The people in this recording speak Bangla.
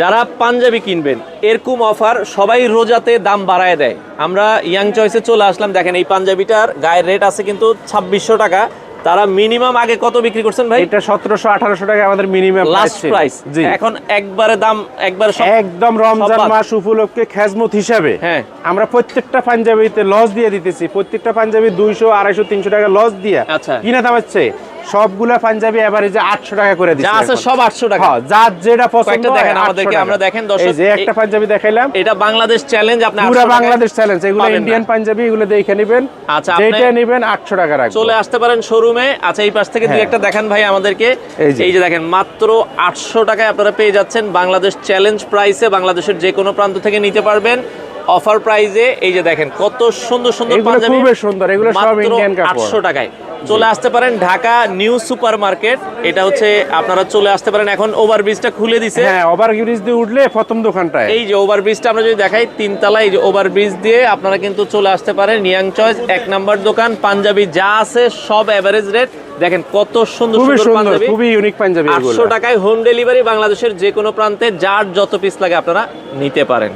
যারা পাঞ্জাবি কিনবেন এরকম অফার সবাই রোজাতে দাম বাড়ায় দেয়। আমরা ইয়াং চয়েসে চলে আসলাম। দেখেন এই পাঞ্জাবিটার গায়ের রেট আছে কিন্তু 2600 টাকা। তারা মিনিমাম আগে কত বিক্রি করছেন ভাই? এটা 1700-1800 টাকা আমাদের মিনিমাম লাস্ট প্রাইস। এখন একবারে দাম একবারে একদম রমজান মাস উপলক্ষে খেজমত হিসাবে হ্যাঁ আমরা প্রত্যেকটা পাঞ্জাবিতে লস দিয়ে দিতেছি। প্রত্যেকটা পাঞ্জাবি 200, 250, 300 টাকা লস দিয়া কিনা দাম হচ্ছে সবগুলা পাঞ্জাবি এভারেজে 800 টাকা করে দিচ্ছি। যা আছে সব 800 টাকা। হ্যাঁ, যার যেটা পছন্দ দেখেন আমাদেরকে, আমরা দেখেন দর্শক, এই যে একটা পাঞ্জাবি দেখাইলাম, এটা বাংলাদেশ চ্যালেঞ্জ। আপনি পুরো বাংলাদেশ চ্যালেঞ্জ। এগুলো ইন্ডিয়ান পাঞ্জাবি, এগুলো দেখে নেবেন। আচ্ছা, যেটা নেবেন 800 টাকা রাখবেন। চলে আসতে পারেন শোরুমে। আচ্ছা, এই পাশ থেকে দুই একটা দেখান ভাই আমাদেরকে। এই যে দেখেন মাত্র 800 টাকায় আপনারা পেয়ে যাচ্ছেন বাংলাদেশ চ্যালেঞ্জ প্রাইসে। বাংলাদেশের যে কোনো প্রান্ত থেকে নিতে পারবেন অফার প্রাইসে। এই যে দেখেন কত সুন্দর সুন্দর পাঞ্জাবি, খুব সুন্দর। এগুলো সব ইন্ডিয়ান কাপড়। 800 টাকায় চলে আসতে পারেন ঢাকা নিউ সুপার মার্কেট। এটা হচ্ছে আপনারা চলে আসতে পারেন। এখন ওভারব্রিজটা খুলে দিছে। হ্যাঁ, ওভারব্রিজ দিয়ে উঠলে প্রথম দোকানটায় এই যে ওভারব্রিজটা আমরা যদি দেখাই, 3 তলা। এই যে ওভারব্রিজ দিয়ে আপনারা কিন্তু চলে আসতে পারেন ইয়াং চয়েস 1 নাম্বার দোকান। পাঞ্জাবি যা আছে সব এভারেজ রেট। দেখেন কত সুন্দর সুন্দর পাঞ্জাবি, খুবই ইউনিক পাঞ্জাবি। 800 টাকায় হোম ডেলিভারি বাংলাদেশের যে কোনো প্রান্তে। যার যত পিস লাগে আপনারা নিতে পারেন।